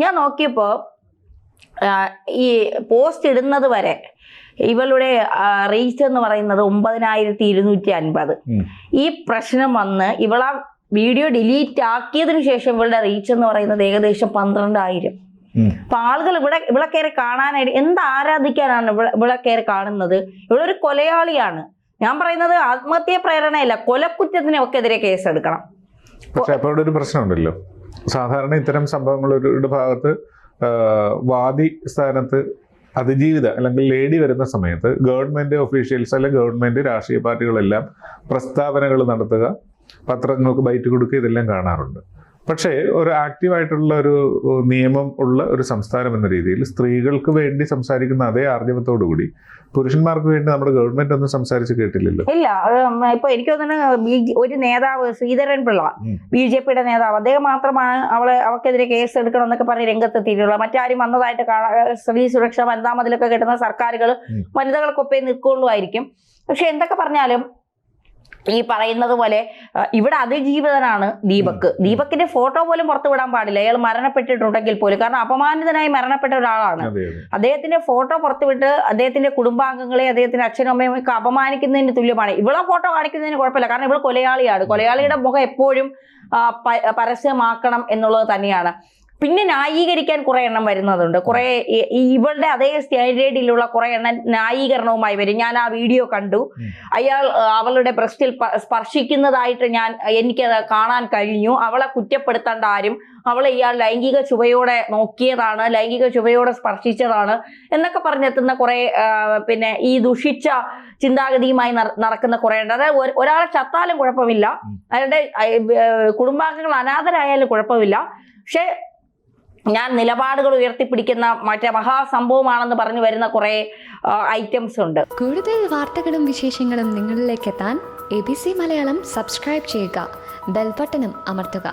ഞാൻ നോക്കിയപ്പോൾ ഈ പോസ്റ്റ് ഇടുന്നത് വരെ ഇവളുടെ റീച്ച് എന്ന് പറയുന്നത് 9250. ഈ പ്രശ്നം വന്ന് ഇവളാ വീഡിയോ ഡിലീറ്റ് ആക്കിയതിനു ശേഷം ഇവളുടെ റീച്ച് എന്ന് പറയുന്നത് ഏകദേശം 12,000. അപ്പൊ ആളുകൾ ഇവിടെ കയറി കാണാനായിട്ട് എന്ത് ആരാധിക്കാനാണ് ഇവിടെ കയറി കാണുന്നത്? ഇവളൊരു കൊലയാളിയാണ്. ഞാൻ പറയുന്നത് ആത്മഹത്യ പ്രേരണയല്ല, കൊലക്കുറ്റത്തിനൊക്കെതിരെ കേസെടുക്കണം. പക്ഷെ അപ്പോൾ ഒരു പ്രശ്നമുണ്ടല്ലോ, സാധാരണ ഇത്തരം സംഭവങ്ങളുടെ ഭാഗത്ത് വാദി സ്ഥാനത്ത് അതിജീവിത അല്ലെങ്കിൽ ലേഡി വരുന്ന സമയത്ത് ഗവൺമെന്റ് ഒഫീഷ്യൽസ് അല്ലെങ്കിൽ ഗവൺമെന്റ് രാഷ്ട്രീയ പാർട്ടികളെല്ലാം പ്രസ്താവനകൾ നടത്തുക, പത്രങ്ങൾക്ക് ബൈറ്റ് കൊടുക്കുക, ഇതെല്ലാം കാണാറുണ്ട്. പക്ഷേ ഒരു ആക്റ്റീവായിട്ടുള്ള ഒരു നിയമം ഉള്ള ഒരു സംസ്ഥാനം എന്ന രീതിയിൽ സ്ത്രീകൾക്ക് വേണ്ടി സംസാരിക്കുന്ന അതേ ആർജവത്തോടുകൂടി പുരുഷന്മാർക്ക് വേണ്ടി നമ്മുടെ ഗവൺമെന്റ് ഒന്നും സംസാരിച്ച് കേട്ടില്ലല്ലോ. ഇല്ല, ഇപ്പൊ എനിക്ക് തോന്നുന്നു ഒരു നേതാവ് ശ്രീധരൻ പിള്ള, BJPയുടെ നേതാവ്, അദ്ദേഹം മാത്രമാണ് അവൾക്കെതിരെ കേസ് എടുക്കണം എന്നൊക്കെ പറഞ്ഞ് രംഗത്തെത്തിയിട്ടുള്ളത്. മറ്റാരും വന്നതായിട്ട് സ്ത്രീ സുരക്ഷ, വനിതാ മതിലൊക്കെ കിട്ടുന്ന സർക്കാരുകൾ വനിതകൾക്കൊപ്പം നിൽക്കുള്ളൂ ആയിരിക്കും. പക്ഷെ എന്തൊക്കെ പറഞ്ഞാലും ഈ പറയുന്നത് പോലെ ഇവിടെ അതിജീവിതനാണ് ദീപക്കിന്റെ ഫോട്ടോ പോലും പുറത്തു വിടാൻ പാടില്ല, അയാൾ മരണപ്പെട്ടിട്ടുണ്ടെങ്കിൽ പോലും. കാരണം അപമാനിതനായി മരണപ്പെട്ട ഒരാളാണ്. അദ്ദേഹത്തിന്റെ ഫോട്ടോ പുറത്തുവിട്ട് അദ്ദേഹത്തിന്റെ കുടുംബാംഗങ്ങളെ, അദ്ദേഹത്തിന്റെ അച്ഛനും അമ്മയും ഒക്കെ അപമാനിക്കുന്നതിന് തുല്യമാണ്. ഇവളെ ഫോട്ടോ കാണിക്കുന്നതിന് കുഴപ്പമില്ല, കാരണം ഇവൾ കൊലയാളിയാണ്. കൊലയാളിയുടെ മുഖം എപ്പോഴും പരസ്യമാക്കണം എന്നുള്ളത് തന്നെയാണ്. പിന്നെ ന്യായീകരിക്കാൻ കുറെ എണ്ണം വരുന്നതുണ്ട്. കുറെ ഇവളുടെ അതേ സ്റ്റാൻഡേർഡിലുള്ള കുറെ എണ്ണം ന്യായീകരണവുമായി വരും. ഞാൻ ആ വീഡിയോ കണ്ടു, അയാൾ അവളുടെ ബ്രസ്റ്റിൽ സ്പർശിക്കുന്നതായിട്ട് എനിക്കത് കാണാൻ കഴിഞ്ഞു, അവളെ കുറ്റപ്പെടുത്തേണ്ട ആരും, അവളെ ഇയാൾ ലൈംഗിക ചുവയോടെ നോക്കിയതാണ്, ലൈംഗിക ചുവയോടെ സ്പർശിച്ചതാണ് എന്നൊക്കെ പറഞ്ഞെത്തുന്ന കുറെ പിന്നെ ഈ ദുഷിച്ച ചിന്താഗതിയുമായി നടക്കുന്ന കുറെ ഉണ്ട്. അതായത് ഒരാളെ ചത്താലും കുഴപ്പമില്ല, അയാളുടെ കുടുംബാംഗങ്ങൾ അനാഥരായാലും കുഴപ്പമില്ല, പക്ഷെ ഞാൻ നിലപാടുകൾ ഉയർത്തിപ്പിടിക്കുന്ന മറ്റേ മഹാസംഭവമാണെന്ന് പറഞ്ഞു വരുന്ന കുറെ ഐറ്റംസ് ഉണ്ട്. കൂടുതൽ വാർത്തകളും വിശേഷങ്ങളും നിങ്ങളിലേക്ക് എത്താൻ ABC മലയാളം സബ്സ്ക്രൈബ് ചെയ്യുക, ബെൽ ബട്ടണും അമർത്തുക.